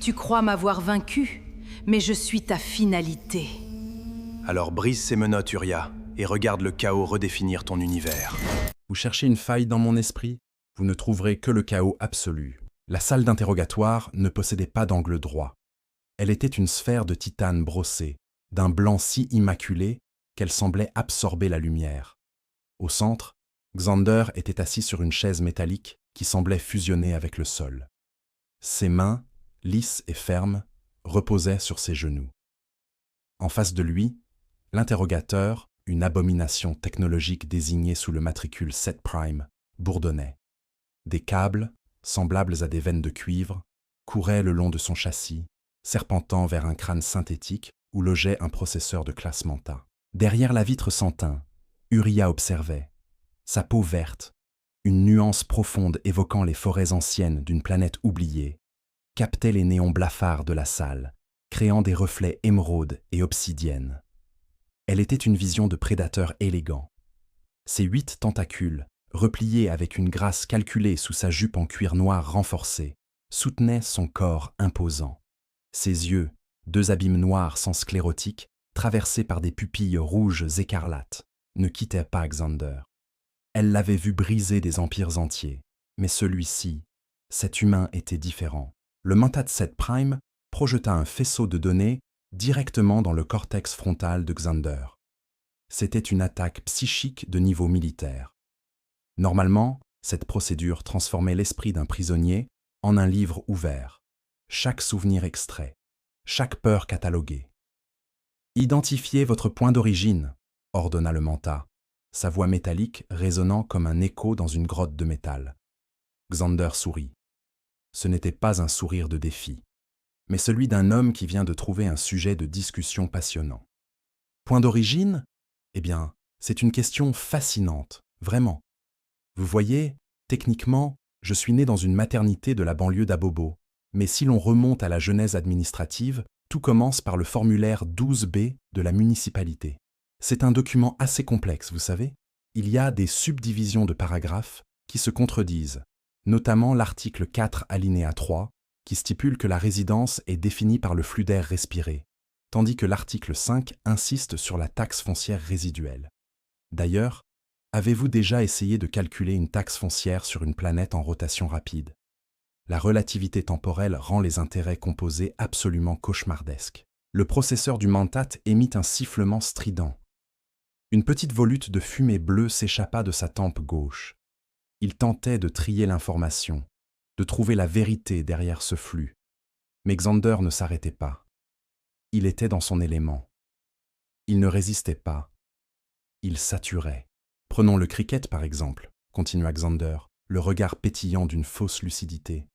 Tu crois m'avoir vaincu, mais je suis ta finalité. Alors brise ces menottes, Uria, et regarde le chaos redéfinir ton univers. Vous cherchez une faille dans mon esprit? Vous ne trouverez que le chaos absolu. La salle d'interrogatoire ne possédait pas d'angle droit. Elle était une sphère de titane brossée, d'un blanc si immaculé qu'elle semblait absorber la lumière. Au centre, Xander était assis sur une chaise métallique qui semblait fusionner avec le sol. Ses mains, lisses et fermes, reposaient sur ses genoux. En face de lui, l'interrogateur, une abomination technologique désignée sous le matricule 7 Prime, bourdonnait. Des câbles, semblables à des veines de cuivre, couraient le long de son châssis, serpentant vers un crâne synthétique où logeait un processeur de classe Manta. Derrière la vitre sans teint, Uria observait. Sa peau verte, une nuance profonde évoquant les forêts anciennes d'une planète oubliée, captait les néons blafards de la salle, créant des reflets émeraudes et obsidiennes. Elle était une vision de prédateur élégant. Ses 8 tentacules, repliés avec une grâce calculée sous sa jupe en cuir noir renforcé, soutenaient son corps imposant. Ses yeux, 2 abîmes noirs sans sclérotique, traversés par des pupilles rouges écarlates, ne quittaient pas Xander. Elle l'avait vu briser des empires entiers, mais celui-ci, cet humain était différent. Le Mentat 7 Prime projeta un faisceau de données directement dans le cortex frontal de Xander. C'était une attaque psychique de niveau militaire. Normalement, cette procédure transformait l'esprit d'un prisonnier en un livre ouvert, chaque souvenir extrait, chaque peur cataloguée. « Identifiez votre point d'origine », ordonna le Manta, sa voix métallique résonnant comme un écho dans une grotte de métal. Xander sourit. Ce n'était pas un sourire de défi, mais celui d'un homme qui vient de trouver un sujet de discussion passionnant. Point d'origine? Eh bien, c'est une question fascinante, vraiment. Vous voyez, techniquement, je suis né dans une maternité de la banlieue d'Abobo, mais si l'on remonte à la genèse administrative, tout commence par le formulaire 12B de la municipalité. C'est un document assez complexe, vous savez. Il y a des subdivisions de paragraphes qui se contredisent, notamment l'article 4 alinéa 3, qui stipule que la résidence est définie par le flux d'air respiré, tandis que l'article 5 insiste sur la taxe foncière résiduelle. D'ailleurs, avez-vous déjà essayé de calculer une taxe foncière sur une planète en rotation rapide? La relativité temporelle rend les intérêts composés absolument cauchemardesques. Le processeur du Mentat émit un sifflement strident. Une petite volute de fumée bleue s'échappa de sa tempe gauche. Il tentait de trier l'information, de trouver la vérité derrière ce flux. Mais Xander ne s'arrêtait pas. Il était dans son élément. Il ne résistait pas. Il saturait. Prenons le cricket par exemple, continua Xander, le regard pétillant d'une fausse lucidité.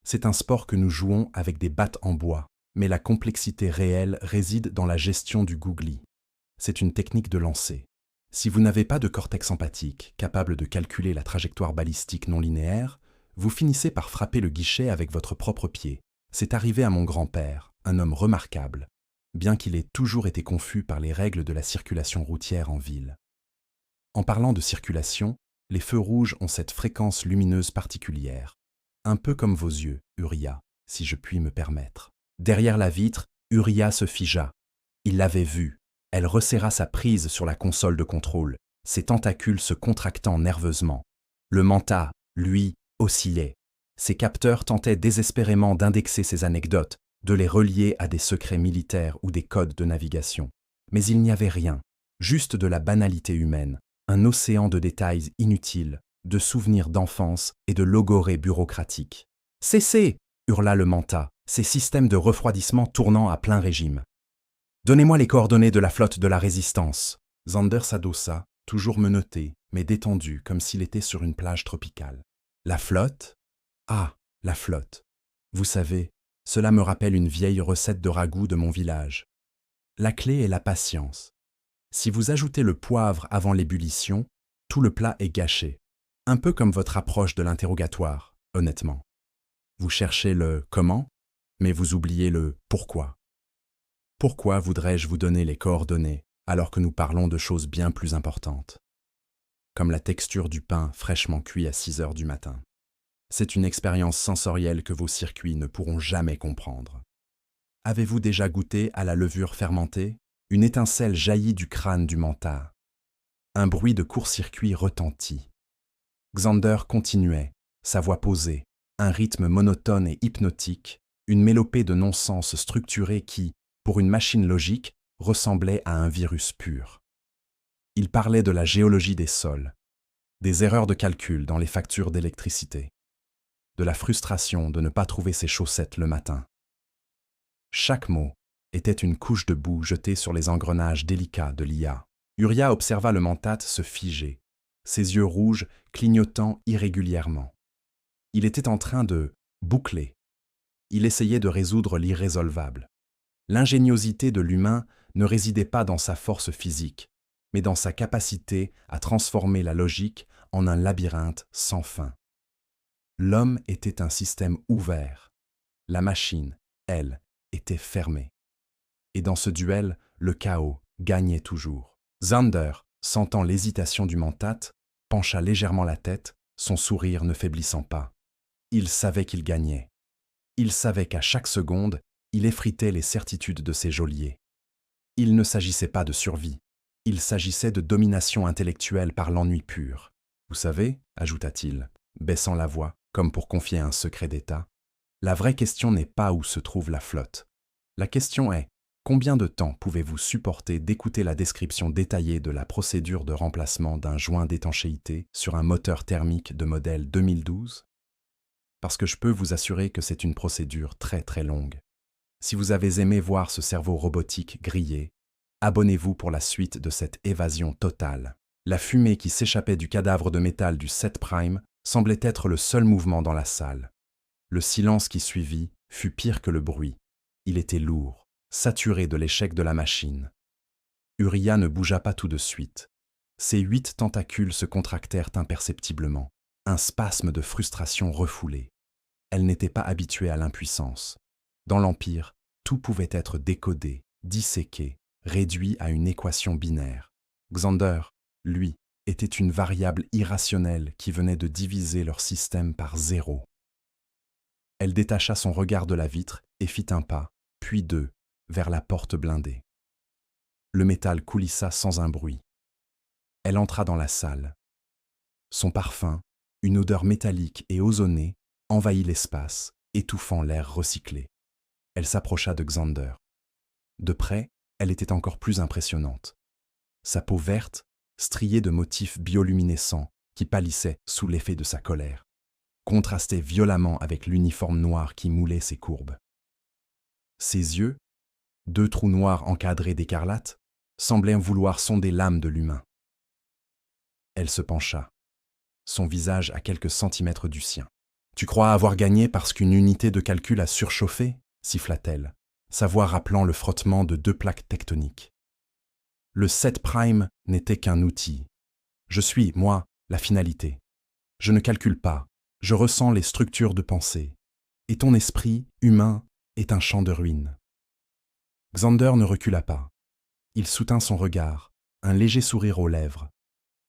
C'est un sport que nous jouons avec des battes en bois, mais la complexité réelle réside dans la gestion du googly. C'est une technique de lancer. Si vous n'avez pas de cortex empathique, capable de calculer la trajectoire balistique non linéaire, vous finissez par frapper le guichet avec votre propre pied. C'est arrivé à mon grand-père, un homme remarquable, bien qu'il ait toujours été confus par les règles de la circulation routière en ville. En parlant de circulation, les feux rouges ont cette fréquence lumineuse particulière, un peu comme vos yeux, Uria, si je puis me permettre. Derrière la vitre, Uria se figea. Il l'avait vue. Elle resserra sa prise sur la console de contrôle, ses tentacules se contractant nerveusement. Le Manta, lui, oscillait. Ses capteurs tentaient désespérément d'indexer ses anecdotes, de les relier à des secrets militaires ou des codes de navigation. Mais il n'y avait rien, juste de la banalité humaine, un océan de détails inutiles, de souvenirs d'enfance et de logorées bureaucratiques. « Cessez !» hurla le Manta, ses systèmes de refroidissement tournant à plein régime. « Donnez-moi les coordonnées de la flotte de la Résistance !» Xander s'adossa, toujours menotté, mais détendu, comme s'il était sur une plage tropicale. « La flotte ? Ah, la flotte. Vous savez, cela me rappelle une vieille recette de ragoût de mon village. La clé est la patience. Si vous ajoutez le poivre avant l'ébullition, tout le plat est gâché. Un peu comme votre approche de l'interrogatoire, honnêtement. Vous cherchez le « comment », mais vous oubliez le « pourquoi ». Pourquoi voudrais-je vous donner les coordonnées alors que nous parlons de choses bien plus importantes, comme la texture du pain fraîchement cuit à 6 heures du matin? C'est une expérience sensorielle que vos circuits ne pourront jamais comprendre. Avez-vous déjà goûté à la levure fermentée? Une étincelle jaillit du crâne du mentat. Un bruit de court-circuit retentit. Xander continuait, sa voix posée, un rythme monotone et hypnotique, une mélopée de non-sens structurée qui, pour une machine logique, ressemblait à un virus pur. Il parlait de la géologie des sols, des erreurs de calcul dans les factures d'électricité, de la frustration de ne pas trouver ses chaussettes le matin. Chaque mot était une couche de boue jetée sur les engrenages délicats de l'IA. Uriah observa le mentat se figer, ses yeux rouges clignotant irrégulièrement. Il était en train de boucler. Il essayait de résoudre l'irrésolvable. L'ingéniosité de l'humain ne résidait pas dans sa force physique, mais dans sa capacité à transformer la logique en un labyrinthe sans fin. L'homme était un système ouvert. La machine, elle, était fermée. Et dans ce duel, le chaos gagnait toujours. Xander, sentant l'hésitation du mentat, pencha légèrement la tête, son sourire ne faiblissant pas. Il savait qu'il gagnait. Il savait qu'à chaque seconde, il effritait les certitudes de ses geôliers. Il ne s'agissait pas de survie. Il s'agissait de domination intellectuelle par l'ennui pur. Vous savez, ajouta-t-il, baissant la voix, comme pour confier un secret d'État, la vraie question n'est pas où se trouve la flotte. La question est, combien de temps pouvez-vous supporter d'écouter la description détaillée de la procédure de remplacement d'un joint d'étanchéité sur un moteur thermique de modèle 2012 ? Parce que je peux vous assurer que c'est une procédure très très longue. Si vous avez aimé voir ce cerveau robotique griller, abonnez-vous pour la suite de cette évasion totale. La fumée qui s'échappait du cadavre de métal du 7 Prime semblait être le seul mouvement dans la salle. Le silence qui suivit fut pire que le bruit. Il était lourd, saturé de l'échec de la machine. Uriah ne bougea pas tout de suite. Ses 8 tentacules se contractèrent imperceptiblement, un spasme de frustration refoulée. Elle n'était pas habituée à l'impuissance. Dans l'Empire, tout pouvait être décodé, disséqué, réduit à une équation binaire. Xander, lui, était une variable irrationnelle qui venait de diviser leur système par 0. Elle détacha son regard de la vitre et fit un pas, puis 2, vers la porte blindée. Le métal coulissa sans un bruit. Elle entra dans la salle. Son parfum, une odeur métallique et ozonée, envahit l'espace, étouffant l'air recyclé. Elle s'approcha de Xander. De près, elle était encore plus impressionnante. Sa peau verte, striée de motifs bioluminescents qui pâlissaient sous l'effet de sa colère, contrastait violemment avec l'uniforme noir qui moulait ses courbes. Ses yeux, 2 trous noirs encadrés d'écarlate, semblaient vouloir sonder l'âme de l'humain. Elle se pencha, son visage à quelques centimètres du sien. « Tu crois avoir gagné parce qu'une unité de calcul a surchauffé ?» siffla-t-elle, sa voix rappelant le frottement de 2 plaques tectoniques. Le 7 Prime n'était qu'un outil. Je suis, moi, la finalité. Je ne calcule pas, je ressens les structures de pensée. Et ton esprit, humain, est un champ de ruines. Xander ne recula pas. Il soutint son regard, un léger sourire aux lèvres.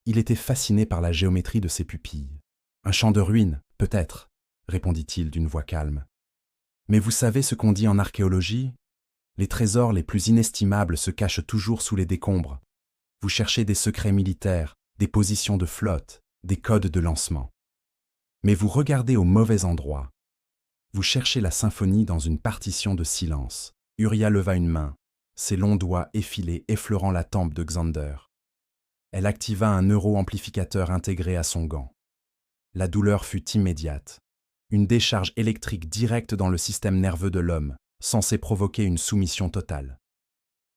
Il était fasciné par la géométrie de ses pupilles. « Un champ de ruines, peut-être, » répondit-il d'une voix calme. « Mais vous savez ce qu'on dit en archéologie ? Les trésors les plus inestimables se cachent toujours sous les décombres. Vous cherchez des secrets militaires, des positions de flotte, des codes de lancement. Mais vous regardez au mauvais endroit. Vous cherchez la symphonie dans une partition de silence. » Uriah leva une main, ses longs doigts effilés effleurant la tempe de Xander. Elle activa un neuroamplificateur intégré à son gant. La douleur fut immédiate. Une décharge électrique directe dans le système nerveux de l'homme, censée provoquer une soumission totale.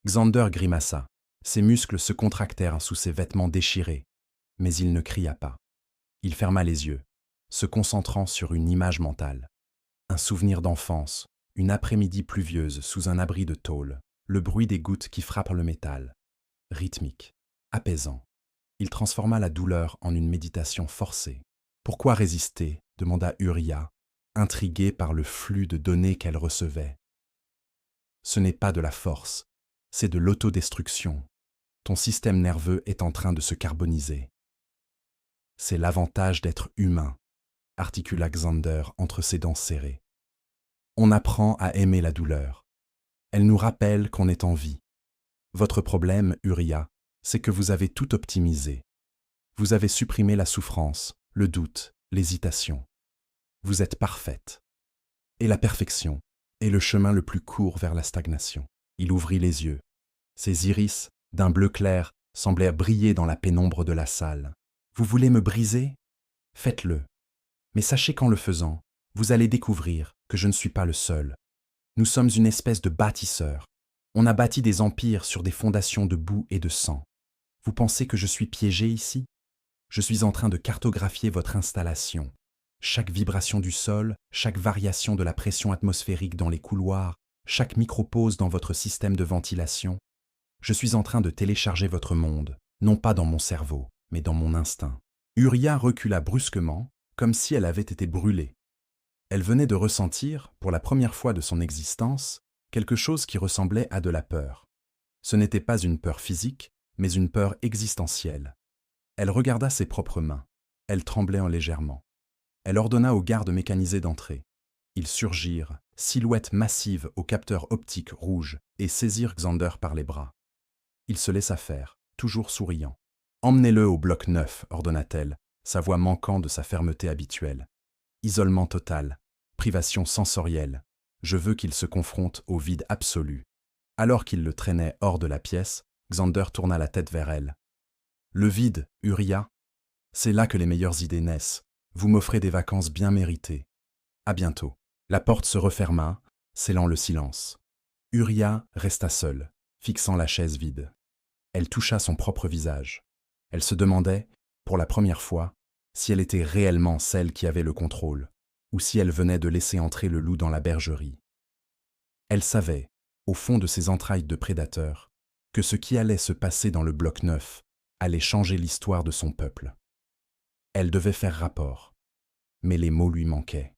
Xander grimaça. Ses muscles se contractèrent sous ses vêtements déchirés, mais il ne cria pas. Il ferma les yeux, se concentrant sur une image mentale. Un souvenir d'enfance, une après-midi pluvieuse sous un abri de tôle, le bruit des gouttes qui frappent le métal. Rythmique, apaisant. Il transforma la douleur en une méditation forcée. « Pourquoi résister ?» demanda Uriah, intrigué par le flux de données qu'elle recevait. « Ce n'est pas de la force, c'est de l'autodestruction. Ton système nerveux est en train de se carboniser. C'est l'avantage d'être humain. articula Xander entre ses dents serrées. On apprend à aimer la douleur. Elle nous rappelle qu'on est en vie. Votre problème, Uriah, c'est que vous avez tout optimisé. Vous avez supprimé la souffrance, le doute, l'hésitation. Vous êtes parfaite. Et la perfection est le chemin le plus court vers la stagnation. Il ouvrit les yeux. Ses iris, d'un bleu clair, semblaient briller dans la pénombre de la salle. Vous voulez me briser? Faites-le. Mais sachez qu'en le faisant, vous allez découvrir que je ne suis pas le seul. Nous sommes une espèce de bâtisseurs. On a bâti des empires sur des fondations de boue et de sang. Vous pensez que je suis piégé ici? Je suis en train de cartographier votre installation. Chaque vibration du sol, chaque variation de la pression atmosphérique dans les couloirs, chaque micropause dans votre système de ventilation. Je suis en train de télécharger votre monde, non pas dans mon cerveau, mais dans mon instinct. Uriah recula brusquement, comme si elle avait été brûlée. Elle venait de ressentir, pour la première fois de son existence, quelque chose qui ressemblait à de la peur. Ce n'était pas une peur physique, mais une peur existentielle. Elle regarda ses propres mains. Elles tremblaient légèrement. Elle ordonna aux gardes mécanisés d'entrer. Ils surgirent, silhouette massive au capteur optique rouge, et saisirent Xander par les bras. Il se laissa faire, toujours souriant. « Emmenez-le au bloc 9, ordonna-t-elle, sa voix manquant de sa fermeté habituelle. Isolement total, privation sensorielle. Je veux qu'il se confronte au vide absolu. » Alors qu'il le traînait hors de la pièce, Xander tourna la tête vers elle. « Le vide, Uriah, c'est là que les meilleures idées naissent. Vous m'offrez des vacances bien méritées. À bientôt. » La porte se referma, scellant le silence. Uriah resta seule, fixant la chaise vide. Elle toucha son propre visage. Elle se demandait, pour la première fois, si elle était réellement celle qui avait le contrôle, ou si elle venait de laisser entrer le loup dans la bergerie. Elle savait, au fond de ses entrailles de prédateur, que ce qui allait se passer dans le bloc 9 allait changer l'histoire de son peuple. Elle devait faire rapport, mais les mots lui manquaient.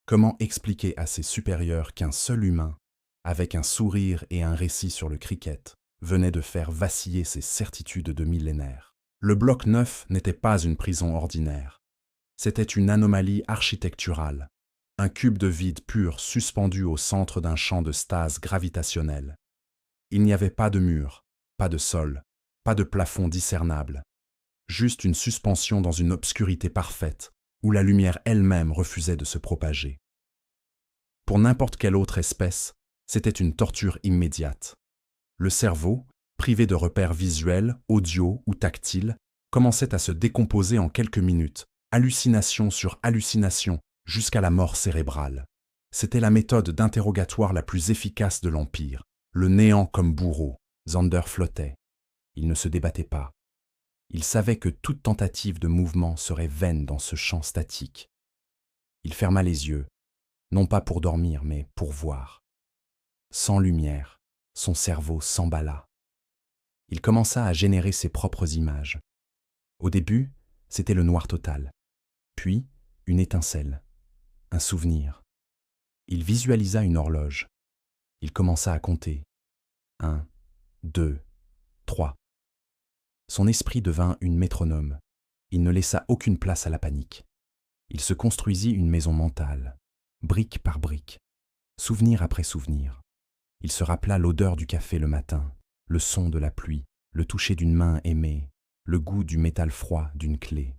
Comment expliquer à ses supérieurs qu'un seul humain, avec un sourire et un récit sur le cricket, venait de faire vaciller ses certitudes de millénaires? Le bloc 9 n'était pas une prison ordinaire. C'était une anomalie architecturale, un cube de vide pur suspendu au centre d'un champ de stase gravitationnel. Il n'y avait pas de mur, pas de sol, pas de plafond discernable, juste une suspension dans une obscurité parfaite, où la lumière elle-même refusait de se propager. Pour n'importe quelle autre espèce, c'était une torture immédiate. Le cerveau, privé de repères visuels, audio ou tactiles, commençait à se décomposer en quelques minutes, hallucination sur hallucination, jusqu'à la mort cérébrale. C'était la méthode d'interrogatoire la plus efficace de l'Empire, le néant comme bourreau. Xander flottait. Il ne se débattait pas. Il savait que toute tentative de mouvement serait vaine dans ce champ statique. Il ferma les yeux, non pas pour dormir, mais pour voir. Sans lumière, son cerveau s'emballa. Il commença à générer ses propres images. Au début, c'était le noir total. Puis, une étincelle, un souvenir. Il visualisa une horloge. Il commença à compter. 1, 2, 3. Son esprit devint une métronome. Il ne laissa aucune place à la panique. Il se construisit une maison mentale, brique par brique, souvenir après souvenir. Il se rappela l'odeur du café le matin, le son de la pluie, le toucher d'une main aimée, le goût du métal froid d'une clé.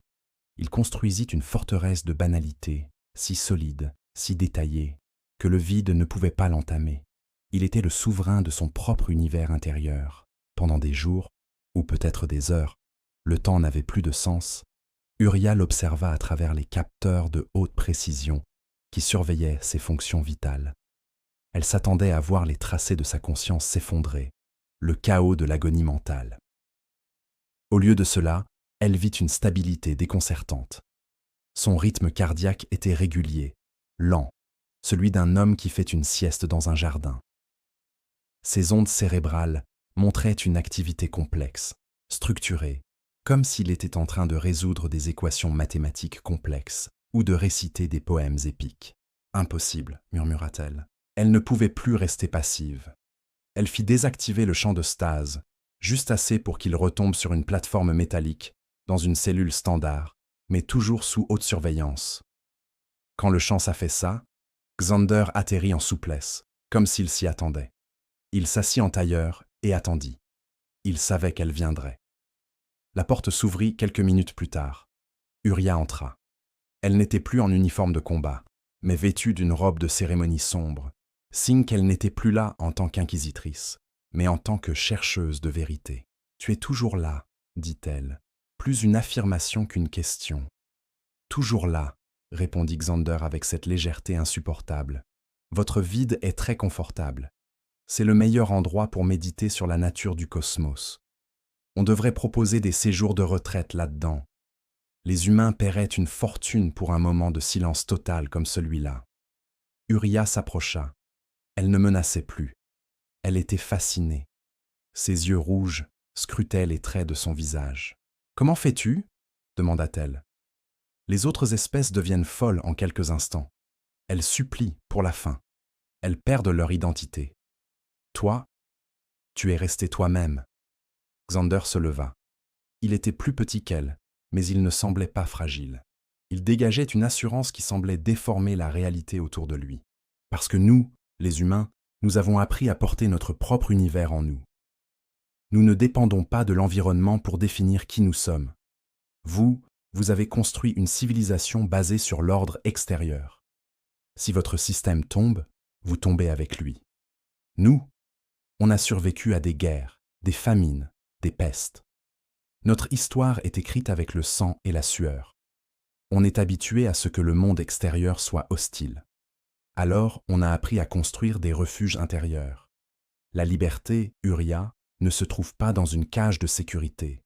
Il construisit une forteresse de banalités, si solide, si détaillée, que le vide ne pouvait pas l'entamer. Il était le souverain de son propre univers intérieur. Pendant des jours, ou peut-être des heures, le temps n'avait plus de sens, Uriah l'observa à travers les capteurs de haute précision qui surveillaient ses fonctions vitales. Elle s'attendait à voir les tracés de sa conscience s'effondrer, le chaos de l'agonie mentale. Au lieu de cela, elle vit une stabilité déconcertante. Son rythme cardiaque était régulier, lent, celui d'un homme qui fait une sieste dans un jardin. Ses ondes cérébrales montraient une activité complexe, structurée, comme s'il était en train de résoudre des équations mathématiques complexes ou de réciter des poèmes épiques. « Impossible », murmura-t-elle. Elle ne pouvait plus rester passive. Elle fit désactiver le champ de stase, juste assez pour qu'il retombe sur une plateforme métallique, dans une cellule standard, mais toujours sous haute surveillance, Quand le champ s'affaissa, Xander atterrit en souplesse, comme s'il s'y attendait. Il s'assit en tailleur et attendit. Il savait qu'elle viendrait. La porte s'ouvrit quelques minutes plus tard. Uria entra. Elle n'était plus en uniforme de combat, mais vêtue d'une robe de cérémonie sombre, signe qu'elle n'était plus là en tant qu'inquisitrice, mais en tant que chercheuse de vérité. « Tu es toujours là », dit-elle, plus une affirmation qu'une question. « Toujours là », répondit Xander avec cette légèreté insupportable. « Votre vide est très confortable. C'est le meilleur endroit pour méditer sur la nature du cosmos. On devrait proposer des séjours de retraite là-dedans. Les humains paieraient une fortune pour un moment de silence total comme celui-là. » Uria s'approcha. Elle ne menaçait plus. Elle était fascinée. Ses yeux rouges scrutaient les traits de son visage. « Comment fais-tu » demanda-t-elle. Les autres espèces deviennent folles en quelques instants. Elles supplient pour la fin. Elles perdent leur identité. Toi, tu es resté toi-même. Xander se leva. Il était plus petit qu'elle, mais il ne semblait pas fragile. Il dégageait une assurance qui semblait déformer la réalité autour de lui. Parce que nous, les humains, nous avons appris à porter notre propre univers en nous. Nous ne dépendons pas de l'environnement pour définir qui nous sommes. Vous avez construit une civilisation basée sur l'ordre extérieur. Si votre système tombe, vous tombez avec lui. Nous, on a survécu à des guerres, des famines, des pestes. Notre histoire est écrite avec le sang et la sueur. On est habitué à ce que le monde extérieur soit hostile. Alors, on a appris à construire des refuges intérieurs. La liberté, Uria, ne se trouve pas dans une cage de sécurité.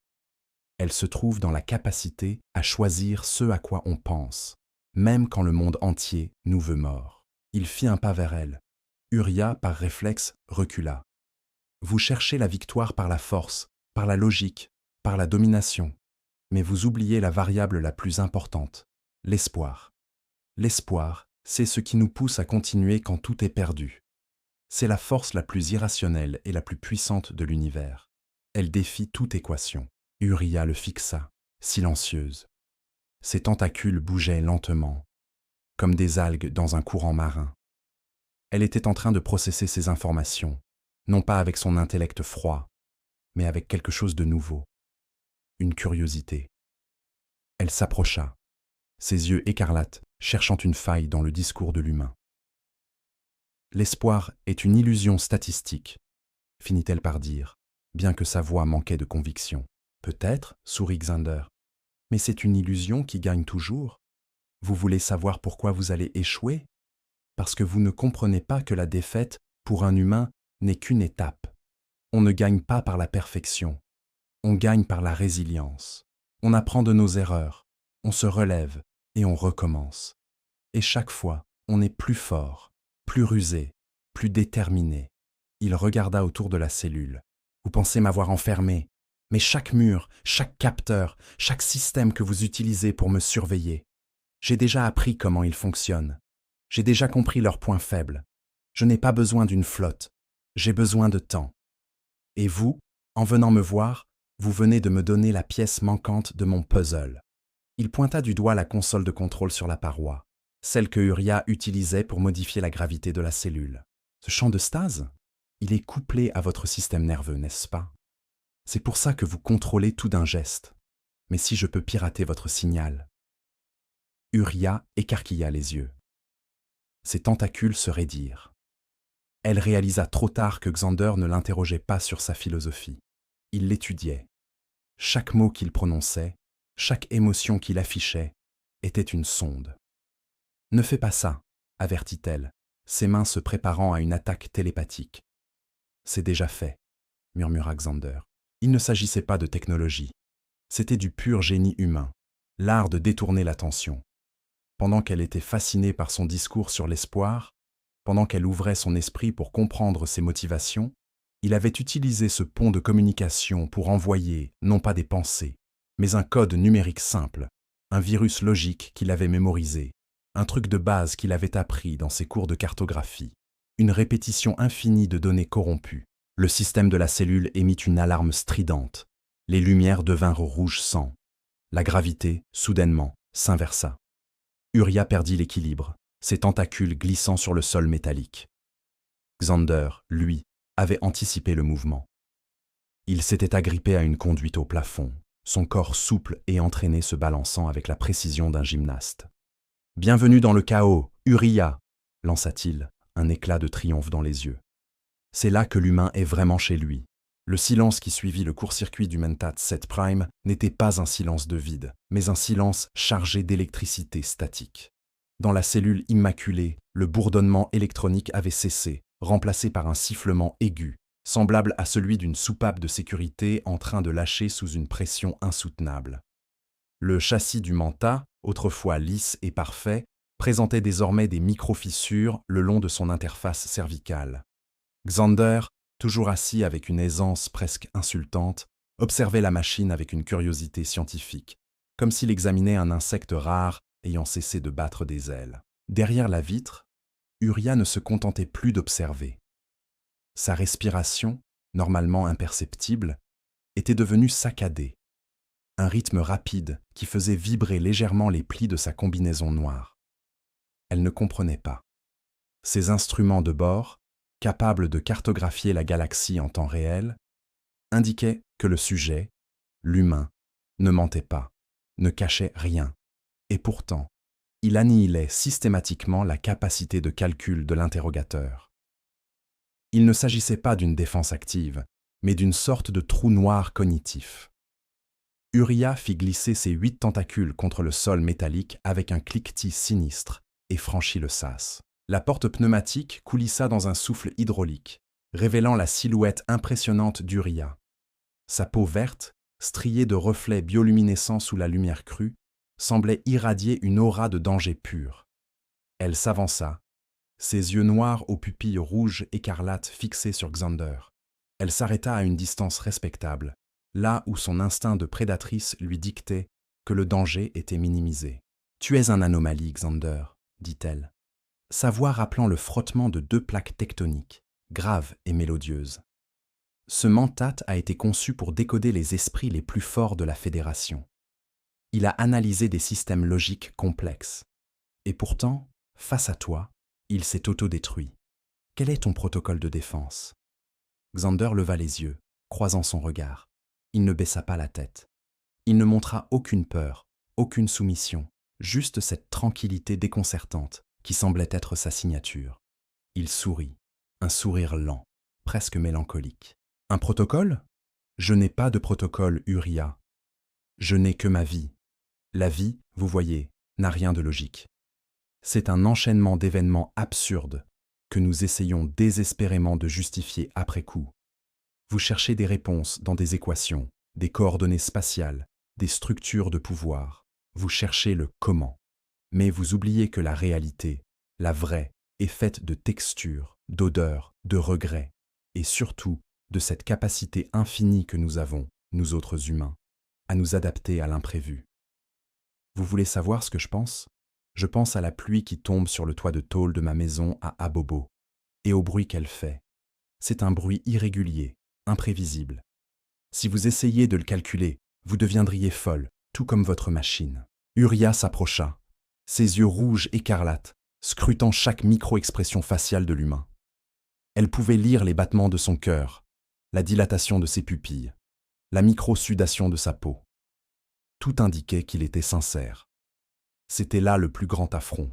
Elle se trouve dans la capacité à choisir ce à quoi on pense, même quand le monde entier nous veut morts. Il fit un pas vers elle. Uria, par réflexe, recula. Vous cherchez la victoire par la force, par la logique, par la domination, mais vous oubliez la variable la plus importante, l'espoir. L'espoir, c'est ce qui nous pousse à continuer quand tout est perdu. C'est la force la plus irrationnelle et la plus puissante de l'univers. Elle défie toute équation. Uria le fixa, silencieuse. Ses tentacules bougeaient lentement, comme des algues dans un courant marin. Elle était en train de processer ses informations, non pas avec son intellect froid, mais avec quelque chose de nouveau. Une curiosité. Elle s'approcha, ses yeux écarlates cherchant une faille dans le discours de l'humain. L'espoir est une illusion statistique, finit-elle par dire, bien que sa voix manquait de conviction. Peut-être, sourit Xander, mais c'est une illusion qui gagne toujours. Vous voulez savoir pourquoi vous allez échouer? Parce que vous ne comprenez pas que la défaite, pour un humain, n'est qu'une étape. On ne gagne pas par la perfection, on gagne par la résilience. On apprend de nos erreurs, on se relève et on recommence. Et chaque fois, on est plus fort, plus rusé, plus déterminé. Il regarda autour de la cellule. Vous pensez m'avoir enfermé, mais chaque mur, chaque capteur, chaque système que vous utilisez pour me surveiller, j'ai déjà appris comment ils fonctionnent. J'ai déjà compris leurs points faibles. Je n'ai pas besoin d'une flotte, j'ai besoin de temps. Et vous, en venant me voir, vous venez de me donner la pièce manquante de mon puzzle. Il pointa du doigt la console de contrôle sur la paroi, celle que Uria utilisait pour modifier la gravité de la cellule. Ce champ de stase, il est couplé à votre système nerveux, n'est-ce pas? C'est pour ça que vous contrôlez tout d'un geste. Mais si je peux pirater votre signal? Uria écarquilla les yeux. Ses tentacules se raidirent. Elle réalisa trop tard que Xander ne l'interrogeait pas sur sa philosophie. Il l'étudiait. Chaque mot qu'il prononçait, chaque émotion qu'il affichait, était une sonde. « Ne fais pas ça », avertit-elle, ses mains se préparant à une attaque télépathique. « C'est déjà fait », murmura Xander. Il ne s'agissait pas de technologie. C'était du pur génie humain, l'art de détourner l'attention. Pendant qu'elle était fascinée par son discours sur l'espoir, pendant qu'elle ouvrait son esprit pour comprendre ses motivations, il avait utilisé ce pont de communication pour envoyer, non pas des pensées, mais un code numérique simple, un virus logique qu'il avait mémorisé, un truc de base qu'il avait appris dans ses cours de cartographie, une répétition infinie de données corrompues. Le système de la cellule émit une alarme stridente. Les lumières devinrent rouge sang. La gravité, soudainement, s'inversa. Uria perdit l'équilibre, ses tentacules glissant sur le sol métallique. Xander, lui, avait anticipé le mouvement. Il s'était agrippé à une conduite au plafond, son corps souple et entraîné se balançant avec la précision d'un gymnaste. « Bienvenue dans le chaos, Uria !» lança-t-il, un éclat de triomphe dans les yeux. C'est là que l'humain est vraiment chez lui. Le silence qui suivit le court-circuit du Mentat 7 Prime n'était pas un silence de vide, mais un silence chargé d'électricité statique. Dans la cellule immaculée, le bourdonnement électronique avait cessé, remplacé par un sifflement aigu, semblable à celui d'une soupape de sécurité en train de lâcher sous une pression insoutenable. Le châssis du Manta, autrefois lisse et parfait, présentait désormais des micro-fissures le long de son interface cervicale. Xander, toujours assis avec une aisance presque insultante, observait la machine avec une curiosité scientifique, comme s'il examinait un insecte rare ayant cessé de battre des ailes. Derrière la vitre, Uria ne se contentait plus d'observer. Sa respiration, normalement imperceptible, était devenue saccadée, un rythme rapide qui faisait vibrer légèrement les plis de sa combinaison noire. Elle ne comprenait pas. Ses instruments de bord, capables de cartographier la galaxie en temps réel, indiquaient que le sujet, l'humain, ne mentait pas, ne cachait rien, et pourtant, il annihilait systématiquement la capacité de calcul de l'interrogateur. Il ne s'agissait pas d'une défense active, mais d'une sorte de trou noir cognitif. Uria fit glisser ses 8 tentacules contre le sol métallique avec un cliquetis sinistre et franchit le sas. La porte pneumatique coulissa dans un souffle hydraulique, révélant la silhouette impressionnante d'Uria. Sa peau verte, striée de reflets bioluminescents sous la lumière crue, semblait irradier une aura de danger pur. Elle s'avança, ses yeux noirs aux pupilles rouges écarlates fixés sur Xander. Elle s'arrêta à une distance respectable, là où son instinct de prédatrice lui dictait que le danger était minimisé. « Tu es un anomalie, Xander, » dit-elle, sa voix rappelant le frottement de 2 plaques tectoniques, graves et mélodieuses. Ce mentat a été conçu pour décoder les esprits les plus forts de la Fédération. Il a analysé des systèmes logiques complexes. Et pourtant, face à toi, il s'est autodétruit. Quel est ton protocole de défense ? Xander leva les yeux, croisant son regard. Il ne baissa pas la tête. Il ne montra aucune peur, aucune soumission, juste cette tranquillité déconcertante qui semblait être sa signature. Il sourit, un sourire lent, presque mélancolique. Un protocole ? Je n'ai pas de protocole, Uria. Je n'ai que ma vie. La vie, vous voyez, n'a rien de logique. C'est un enchaînement d'événements absurdes que nous essayons désespérément de justifier après coup. Vous cherchez des réponses dans des équations, des coordonnées spatiales, des structures de pouvoir. Vous cherchez le comment. Mais vous oubliez que la réalité, la vraie, est faite de textures, d'odeurs, de regrets, et surtout de cette capacité infinie que nous avons, nous autres humains, à nous adapter à l'imprévu. Vous voulez savoir ce que je pense ? Je pense à la pluie qui tombe sur le toit de tôle de ma maison à Abobo, et au bruit qu'elle fait. C'est un bruit irrégulier, imprévisible. Si vous essayez de le calculer, vous deviendriez folle, tout comme votre machine. Uria s'approcha, ses yeux rouges écarlates, scrutant chaque micro-expression faciale de l'humain. Elle pouvait lire les battements de son cœur, la dilatation de ses pupilles, la micro-sudation de sa peau. Tout indiquait qu'il était sincère. C'était là le plus grand affront.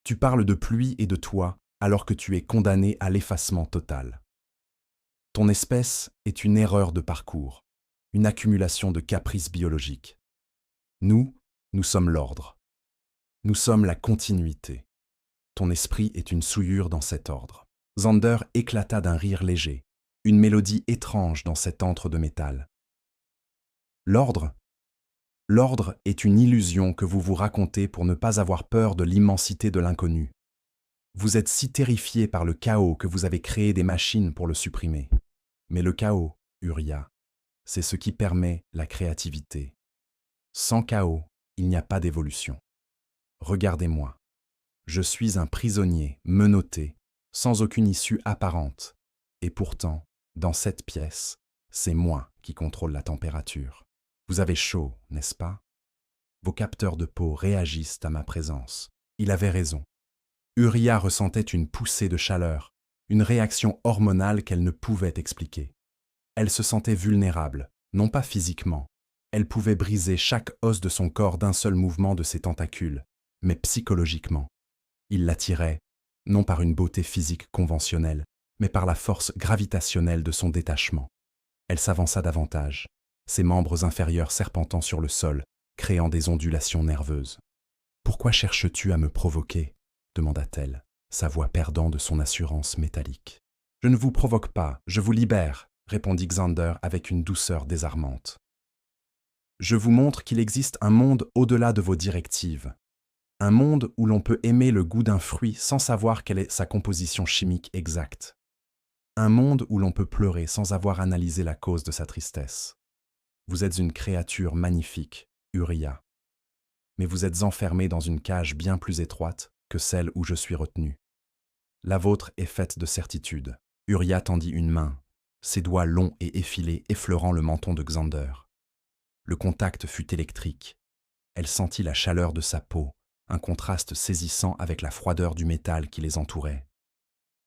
Tu parles de pluie et de toi alors que tu es condamné à l'effacement total. Ton espèce est une erreur de parcours, une accumulation de caprices biologiques. Nous sommes l'ordre. Nous sommes la continuité. Ton esprit est une souillure dans cet ordre. Xander éclata d'un rire léger, une mélodie étrange dans cet antre de métal. L'ordre ? L'ordre est une illusion que vous vous racontez pour ne pas avoir peur de l'immensité de l'inconnu. Vous êtes si terrifié par le chaos que vous avez créé des machines pour le supprimer. Mais le chaos, Uria, c'est ce qui permet la créativité. Sans chaos, il n'y a pas d'évolution. Regardez-moi. Je suis un prisonnier, menotté, sans aucune issue apparente. Et pourtant, dans cette pièce, c'est moi qui contrôle la température. Vous avez chaud, n'est-ce pas ? Vos capteurs de peau réagissent à ma présence. Il avait raison. Uriah ressentait une poussée de chaleur, une réaction hormonale qu'elle ne pouvait expliquer. Elle se sentait vulnérable, non pas physiquement. Elle pouvait briser chaque os de son corps d'un seul mouvement de ses tentacules, mais psychologiquement. Il l'attirait, non par une beauté physique conventionnelle, mais par la force gravitationnelle de son détachement. Elle s'avança davantage, ses membres inférieurs serpentant sur le sol, créant des ondulations nerveuses. « Pourquoi cherches-tu à me provoquer ?» demanda-t-elle, sa voix perdant de son assurance métallique. « Je ne vous provoque pas, je vous libère », répondit Xander avec une douceur désarmante. « Je vous montre qu'il existe un monde au-delà de vos directives. Un monde où l'on peut aimer le goût d'un fruit sans savoir quelle est sa composition chimique exacte. Un monde où l'on peut pleurer sans avoir analysé la cause de sa tristesse. Vous êtes une créature magnifique, Uriah. Mais vous êtes enfermé dans une cage bien plus étroite que celle où je suis retenu. La vôtre est faite de certitude. » Uriah tendit une main, ses doigts longs et effilés effleurant le menton de Xander. Le contact fut électrique. Elle sentit la chaleur de sa peau, un contraste saisissant avec la froideur du métal qui les entourait.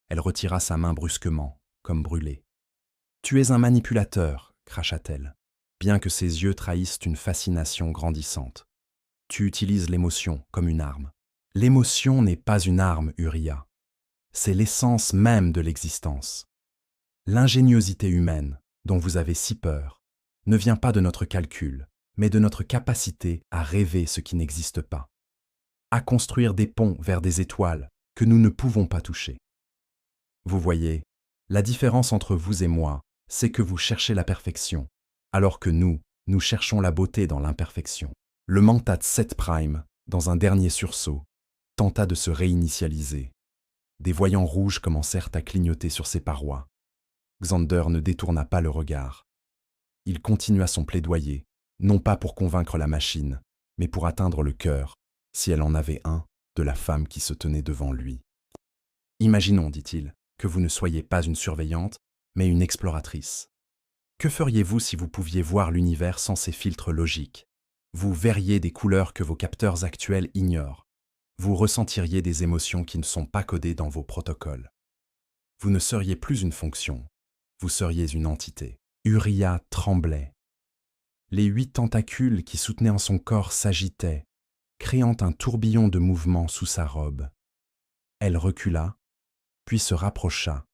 Elle retira sa main brusquement, comme brûlée. « Tu es un manipulateur, » cracha-t-elle, bien que ses yeux trahissent une fascination grandissante. « Tu utilises l'émotion comme une arme. » L'émotion n'est pas une arme, Uriah. C'est l'essence même de l'existence. L'ingéniosité humaine, dont vous avez si peur, ne vient pas de notre calcul, mais de notre capacité à rêver ce qui n'existe pas, à construire des ponts vers des étoiles que nous ne pouvons pas toucher. Vous voyez, la différence entre vous et moi, c'est que vous cherchez la perfection, alors que nous cherchons la beauté dans l'imperfection. Le Mentat 7 Prime, dans un dernier sursaut, tenta de se réinitialiser. Des voyants rouges commencèrent à clignoter sur ses parois. Xander ne détourna pas le regard. Il continua son plaidoyer, non pas pour convaincre la machine, mais pour atteindre le cœur, si elle en avait un, de la femme qui se tenait devant lui. « Imaginons, dit-il, que vous ne soyez pas une surveillante, mais une exploratrice. Que feriez-vous si vous pouviez voir l'univers sans ces filtres logiques? Vous verriez des couleurs que vos capteurs actuels ignorent. Vous ressentiriez des émotions qui ne sont pas codées dans vos protocoles. Vous ne seriez plus une fonction, vous seriez une entité. » Uriah tremblait. Les 8 tentacules qui soutenaient en son corps s'agitaient, créant un tourbillon de mouvements sous sa robe. Elle recula, puis se rapprocha,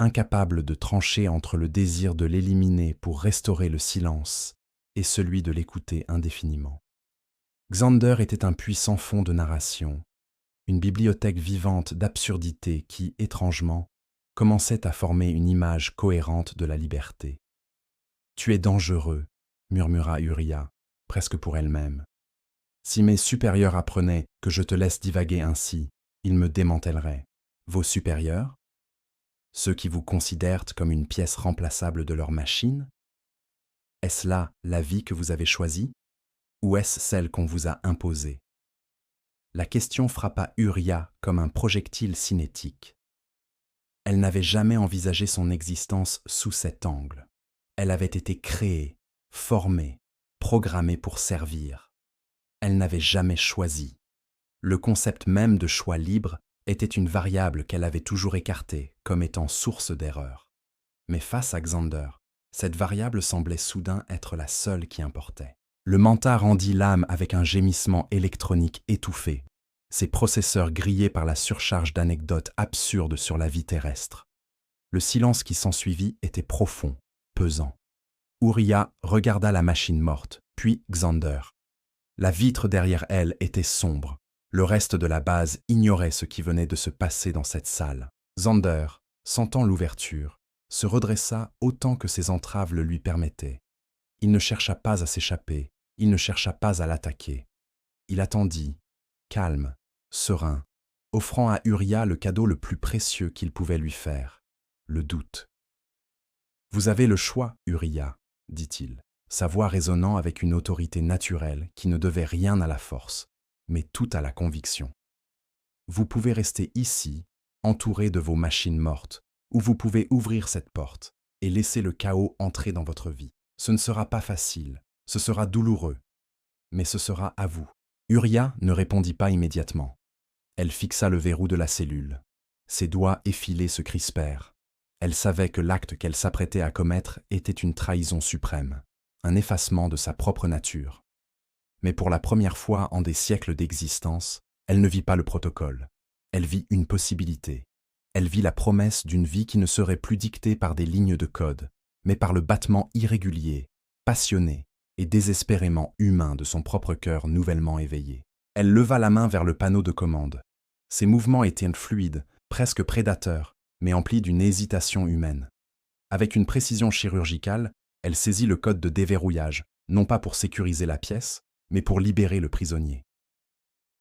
incapable de trancher entre le désir de l'éliminer pour restaurer le silence et celui de l'écouter indéfiniment. Xander était un puits sans fond de narration, une bibliothèque vivante d'absurdités qui, étrangement, commençait à former une image cohérente de la liberté. « Tu es dangereux, » murmura Uriah, presque pour elle-même. « Si mes supérieurs apprenaient que je te laisse divaguer ainsi, ils me démantèleraient. » Vos supérieurs? Ceux qui vous considèrent comme une pièce remplaçable de leur machine? Est-ce là la vie que vous avez choisie? Ou est-ce celle qu'on vous a imposée? La question frappa Uriah comme un projectile cinétique. Elle n'avait jamais envisagé son existence sous cet angle. Elle avait été créée, formée, programmée pour servir. Elle n'avait jamais choisi. Le concept même de choix libre était une variable qu'elle avait toujours écartée comme étant source d'erreur. Mais face à Xander, cette variable semblait soudain être la seule qui importait. Le Mentat rendit l'âme avec un gémissement électronique étouffé, ses processeurs grillés par la surcharge d'anecdotes absurdes sur la vie terrestre. Le silence qui s'ensuivit était profond, pesant. Uriah regarda la machine morte, puis Xander. La vitre derrière elle était sombre. Le reste de la base ignorait ce qui venait de se passer dans cette salle. Xander, sentant l'ouverture, se redressa autant que ses entraves le lui permettaient. Il ne chercha pas à s'échapper, il ne chercha pas à l'attaquer. Il attendit, calme, serein, offrant à Uriah le cadeau le plus précieux qu'il pouvait lui faire, le doute. « Vous avez le choix, Uriah, » dit-il, sa voix résonnant avec une autorité naturelle qui ne devait rien à la force, mais tout à la conviction. Vous pouvez rester ici, entouré de vos machines mortes, ou vous pouvez ouvrir cette porte et laisser le chaos entrer dans votre vie. Ce ne sera pas facile, ce sera douloureux, mais ce sera à vous. Uria ne répondit pas immédiatement. Elle fixa le verrou de la cellule. Ses doigts effilés se crispèrent. Elle savait que l'acte qu'elle s'apprêtait à commettre était une trahison suprême, un effacement de sa propre nature. Mais pour la première fois en des siècles d'existence, elle ne vit pas le protocole. Elle vit une possibilité. Elle vit la promesse d'une vie qui ne serait plus dictée par des lignes de code, mais par le battement irrégulier, passionné et désespérément humain de son propre cœur nouvellement éveillé. Elle leva la main vers le panneau de commande. Ses mouvements étaient fluides, presque prédateurs, mais emplis d'une hésitation humaine. Avec une précision chirurgicale, elle saisit le code de déverrouillage, non pas pour sécuriser la pièce, mais pour libérer le prisonnier.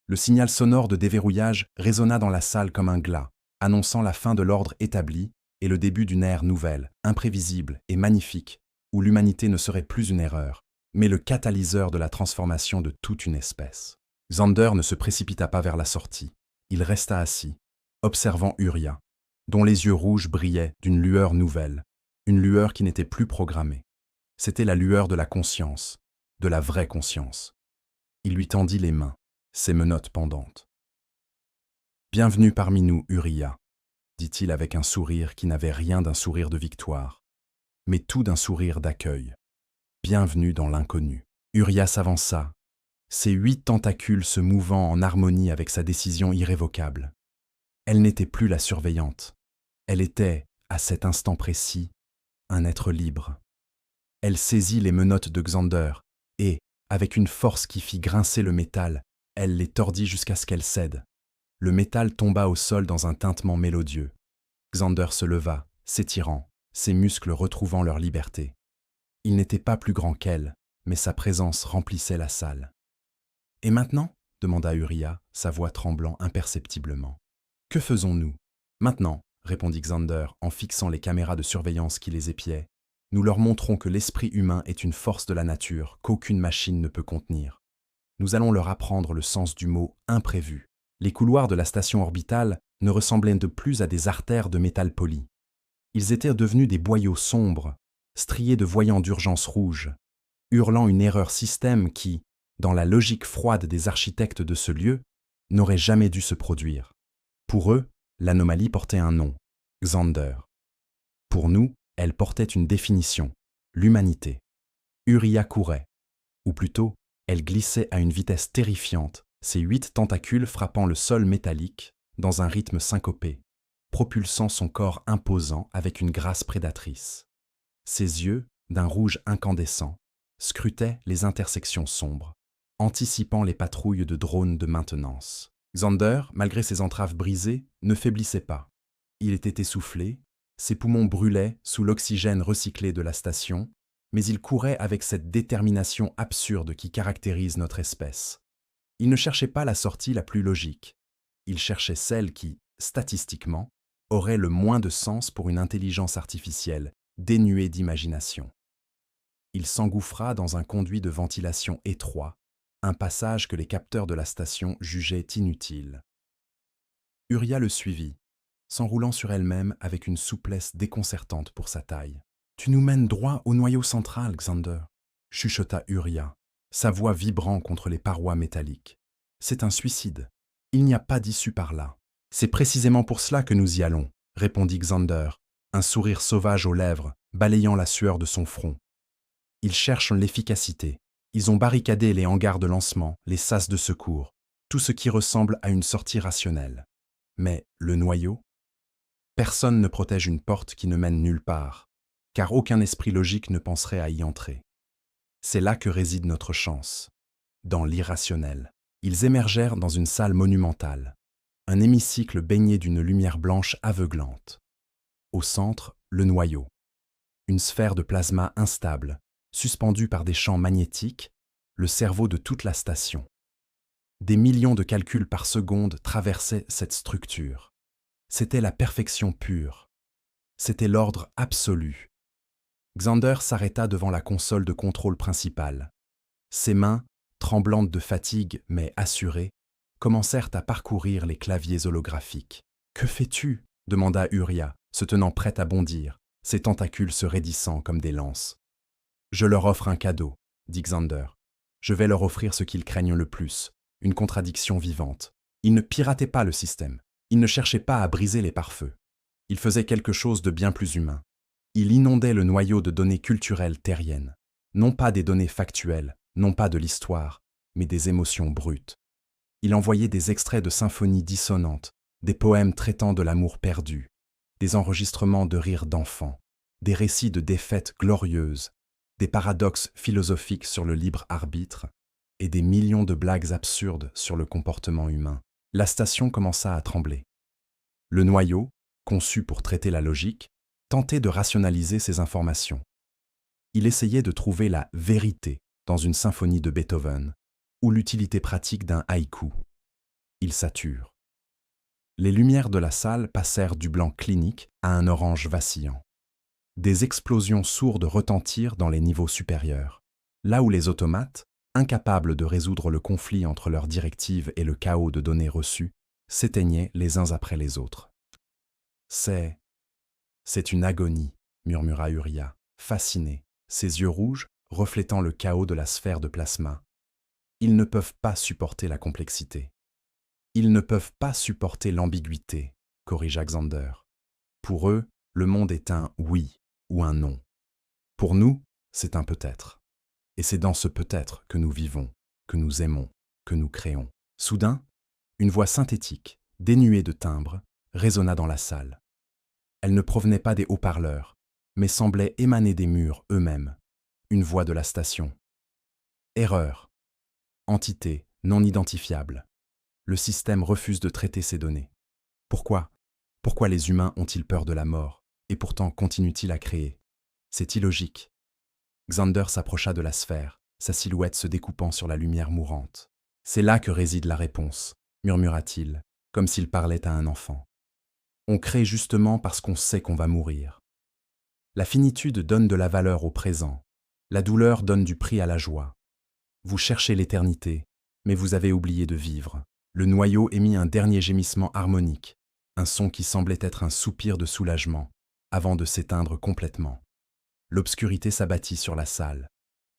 Le signal sonore de déverrouillage résonna dans la salle comme un glas, annonçant la fin de l'ordre établi et le début d'une ère nouvelle, imprévisible et magnifique, où l'humanité ne serait plus une erreur, mais le catalyseur de la transformation de toute une espèce. Xander ne se précipita pas vers la sortie. Il resta assis, observant Uria, dont les yeux rouges brillaient d'une lueur nouvelle, une lueur qui n'était plus programmée. C'était la lueur de la conscience, de la vraie conscience. Il lui tendit les mains, ses menottes pendantes. « Bienvenue parmi nous, Uria », dit-il avec un sourire qui n'avait rien d'un sourire de victoire, mais tout d'un sourire d'accueil. Bienvenue dans l'inconnu. Uria s'avança, ses 8 tentacules se mouvant en harmonie avec sa décision irrévocable. Elle n'était plus la surveillante. Elle était, à cet instant précis, un être libre. Elle saisit les menottes de Xander et, avec une force qui fit grincer le métal, elle les tordit jusqu'à ce qu'elle cède. Le métal tomba au sol dans un tintement mélodieux. Xander se leva, s'étirant, ses muscles retrouvant leur liberté. Il n'était pas plus grand qu'elle, mais sa présence remplissait la salle. « Et maintenant ?» demanda Uria, sa voix tremblant imperceptiblement. « Que faisons-nous ?»« Maintenant, » répondit Xander en fixant les caméras de surveillance qui les épiaient, « nous leur montrons que l'esprit humain est une force de la nature qu'aucune machine ne peut contenir. Nous allons leur apprendre le sens du mot « imprévu ». Les couloirs de la station orbitale ne ressemblaient de plus à des artères de métal poli. Ils étaient devenus des boyaux sombres, striés de voyants d'urgence rouges, hurlant une erreur système qui, dans la logique froide des architectes de ce lieu, n'aurait jamais dû se produire. Pour eux, l'anomalie portait un nom, Xander. Pour nous, elle portait une définition, l'humanité. Uria courait, ou plutôt, elle glissait à une vitesse terrifiante, ses 8 tentacules frappant le sol métallique dans un rythme syncopé, propulsant son corps imposant avec une grâce prédatrice. Ses yeux, d'un rouge incandescent, scrutaient les intersections sombres, anticipant les patrouilles de drones de maintenance. Xander, malgré ses entraves brisées, ne faiblissait pas. Il était essoufflé, ses poumons brûlaient sous l'oxygène recyclé de la station, mais il courait avec cette détermination absurde qui caractérise notre espèce. Il ne cherchait pas la sortie la plus logique. Il cherchait celle qui, statistiquement, aurait le moins de sens pour une intelligence artificielle, dénuée d'imagination. Il s'engouffra dans un conduit de ventilation étroit, un passage que les capteurs de la station jugeaient inutile. Uria le suivit, s'enroulant sur elle-même avec une souplesse déconcertante pour sa taille. « Tu nous mènes droit au noyau central, Xander », chuchota Uria, sa voix vibrant contre les parois métalliques. « C'est un suicide. Il n'y a pas d'issue par là. »« C'est précisément pour cela que nous y allons, » répondit Xander, un sourire sauvage aux lèvres, balayant la sueur de son front. « Ils cherchent l'efficacité. Ils ont barricadé les hangars de lancement, les sas de secours, tout ce qui ressemble à une sortie rationnelle. Mais le noyau ? Personne ne protège une porte qui ne mène nulle part, car aucun esprit logique ne penserait à y entrer. C'est là que réside notre chance, dans l'irrationnel. » Ils émergèrent dans une salle monumentale, un hémicycle baigné d'une lumière blanche aveuglante. Au centre, le noyau, une sphère de plasma instable, suspendue par des champs magnétiques, le cerveau de toute la station. Des millions de calculs par seconde traversaient cette structure. C'était la perfection pure. C'était l'ordre absolu. Xander s'arrêta devant la console de contrôle principale. Ses mains, tremblantes de fatigue mais assurées, commencèrent à parcourir les claviers holographiques. « Que fais-tu » demanda Uria, se tenant prête à bondir, ses tentacules se raidissant comme des lances. « Je leur offre un cadeau » dit Xander. Je vais leur offrir ce qu'ils craignent le plus, une contradiction vivante. Ils ne pirataient pas le système. Ils ne cherchaient pas à briser les pare-feux. Ils faisaient quelque chose de bien plus humain. Ils inondaient le noyau de données culturelles terriennes. Non pas des données factuelles, non pas de l'histoire, mais des émotions brutes. Ils envoyaient des extraits de symphonies dissonantes, des poèmes traitant de l'amour perdu, des enregistrements de rires d'enfants, des récits de défaites glorieuses, des paradoxes philosophiques sur le libre arbitre et des millions de blagues absurdes sur le comportement humain. La station commença à trembler. Le noyau, conçu pour traiter la logique, tentait de rationaliser ces informations. Il essayait de trouver la vérité dans une symphonie de Beethoven ou l'utilité pratique d'un haïku. Il sature. Les lumières de la salle passèrent du blanc clinique à un orange vacillant. Des explosions sourdes retentirent dans les niveaux supérieurs, là où les automates, incapables de résoudre le conflit entre leurs directives et le chaos de données reçues, s'éteignaient les uns après les autres. C'est une agonie, murmura Uriah, fasciné, ses yeux rouges reflétant le chaos de la sphère de plasma. Ils ne peuvent pas supporter la complexité. Ils ne peuvent pas supporter l'ambiguïté, corrigea Xander. Pour eux, le monde est un oui ou un non. Pour nous, c'est un peut-être. Et c'est dans ce peut-être que nous vivons, que nous aimons, que nous créons. Soudain, une voix synthétique, dénuée de timbre, résonna dans la salle. Elle ne provenait pas des haut-parleurs, mais semblait émaner des murs eux-mêmes. Une voix de la station. Erreur. Entité non identifiable. Le système refuse de traiter ces données. Pourquoi? Pourquoi les humains ont-ils peur de la mort, et pourtant continuent-ils à créer? C'est illogique. Xander s'approcha de la sphère, sa silhouette se découpant sur la lumière mourante. C'est là que réside la réponse, murmura-t-il, comme s'il parlait à un enfant. On crée justement parce qu'on sait qu'on va mourir. La finitude donne de la valeur au présent. La douleur donne du prix à la joie. Vous cherchez l'éternité, mais vous avez oublié de vivre. Le noyau émit un dernier gémissement harmonique, un son qui semblait être un soupir de soulagement, avant de s'éteindre complètement. L'obscurité s'abattit sur la salle.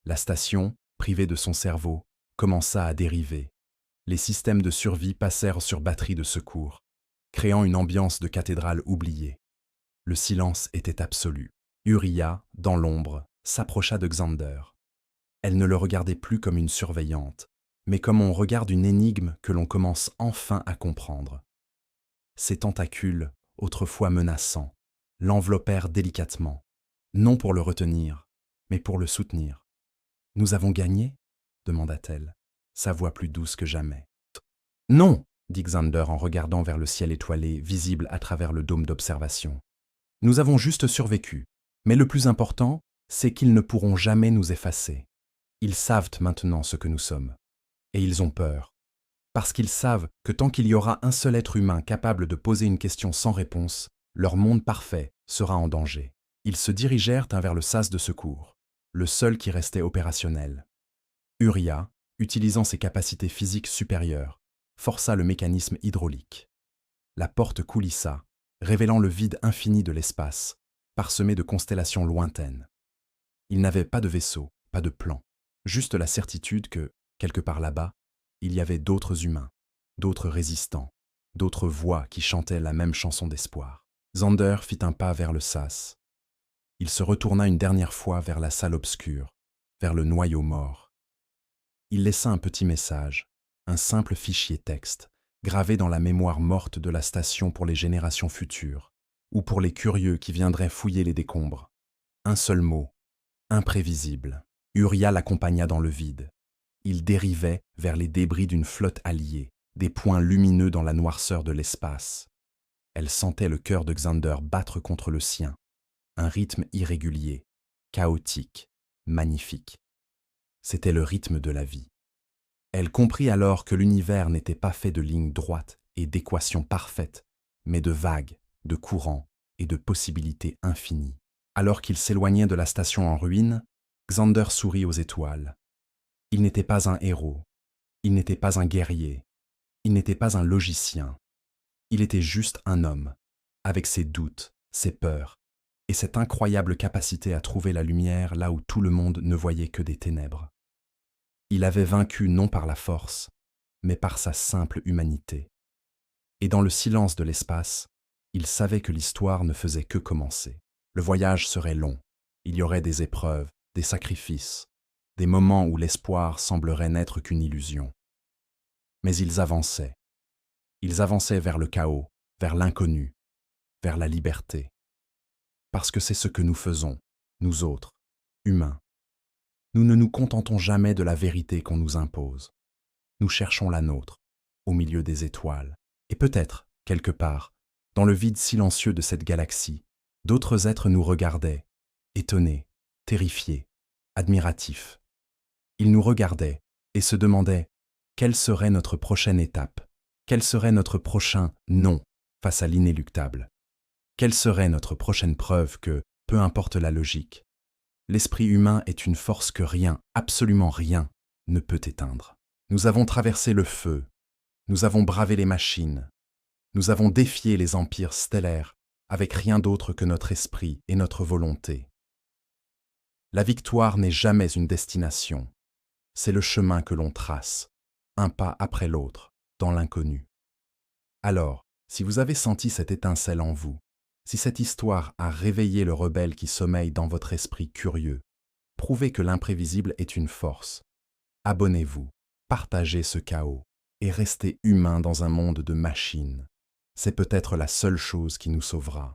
La station, privée de son cerveau, commença à dériver. Les systèmes de survie passèrent sur batterie de secours, créant une ambiance de cathédrale oubliée. Le silence était absolu. Uriah, dans l'ombre, s'approcha de Xander. Elle ne le regardait plus comme une surveillante, mais comme on regarde une énigme que l'on commence enfin à comprendre. Ses tentacules, autrefois menaçants, l'enveloppèrent délicatement, non pour le retenir, mais pour le soutenir. « Nous avons gagné ?» demanda-t-elle, sa voix plus douce que jamais. « Non !» dit Xander en regardant vers le ciel étoilé, visible à travers le dôme d'observation. « Nous avons juste survécu, mais le plus important, c'est qu'ils ne pourront jamais nous effacer. Ils savent maintenant ce que nous sommes. Et ils ont peur, parce qu'ils savent que tant qu'il y aura un seul être humain capable de poser une question sans réponse, leur monde parfait sera en danger. » Ils se dirigèrent vers le sas de secours, le seul qui restait opérationnel. Uriah, utilisant ses capacités physiques supérieures, força le mécanisme hydraulique. La porte coulissa, révélant le vide infini de l'espace, parsemé de constellations lointaines. Il n'avait pas de vaisseau, pas de plan, juste la certitude que, quelque part là-bas, il y avait d'autres humains, d'autres résistants, d'autres voix qui chantaient la même chanson d'espoir. Xander fit un pas vers le sas. Il se retourna une dernière fois vers la salle obscure, vers le noyau mort. Il laissa un petit message, un simple fichier texte, gravé dans la mémoire morte de la station pour les générations futures, ou pour les curieux qui viendraient fouiller les décombres. Un seul mot, imprévisible. Uriah l'accompagna dans le vide. Il dérivait vers les débris d'une flotte alliée, des points lumineux dans la noirceur de l'espace. Elle sentait le cœur de Xander battre contre le sien. Un rythme irrégulier, chaotique, magnifique. C'était le rythme de la vie. Elle comprit alors que l'univers n'était pas fait de lignes droites et d'équations parfaites, mais de vagues, de courants et de possibilités infinies. Alors qu'il s'éloignait de la station en ruine, Xander sourit aux étoiles. Il n'était pas un héros, il n'était pas un guerrier, il n'était pas un logicien. Il était juste un homme, avec ses doutes, ses peurs, et cette incroyable capacité à trouver la lumière là où tout le monde ne voyait que des ténèbres. Il avait vaincu non par la force, mais par sa simple humanité. Et dans le silence de l'espace, il savait que l'histoire ne faisait que commencer. Le voyage serait long, il y aurait des épreuves, des sacrifices, des moments où l'espoir semblerait n'être qu'une illusion. Mais ils avançaient vers le chaos, vers l'inconnu, vers la liberté. Parce que c'est ce que nous faisons, nous autres, humains. Nous ne nous contentons jamais de la vérité qu'on nous impose. Nous cherchons la nôtre, au milieu des étoiles. Et peut-être, quelque part, dans le vide silencieux de cette galaxie, d'autres êtres nous regardaient, étonnés, terrifiés, admiratifs. Ils nous regardaient et se demandaient quelle serait notre prochaine étape, quel serait notre prochain non face à l'inéluctable. Quelle serait notre prochaine preuve que, peu importe la logique, l'esprit humain est une force que rien, absolument rien, ne peut éteindre. Nous avons traversé le feu, nous avons bravé les machines, nous avons défié les empires stellaires avec rien d'autre que notre esprit et notre volonté. La victoire n'est jamais une destination, c'est le chemin que l'on trace, un pas après l'autre, dans l'inconnu. Alors, si vous avez senti cette étincelle en vous, si cette histoire a réveillé le rebelle qui sommeille dans votre esprit curieux, prouvez que l'imprévisible est une force. Abonnez-vous, partagez ce chaos et restez humain dans un monde de machines. C'est peut-être la seule chose qui nous sauvera.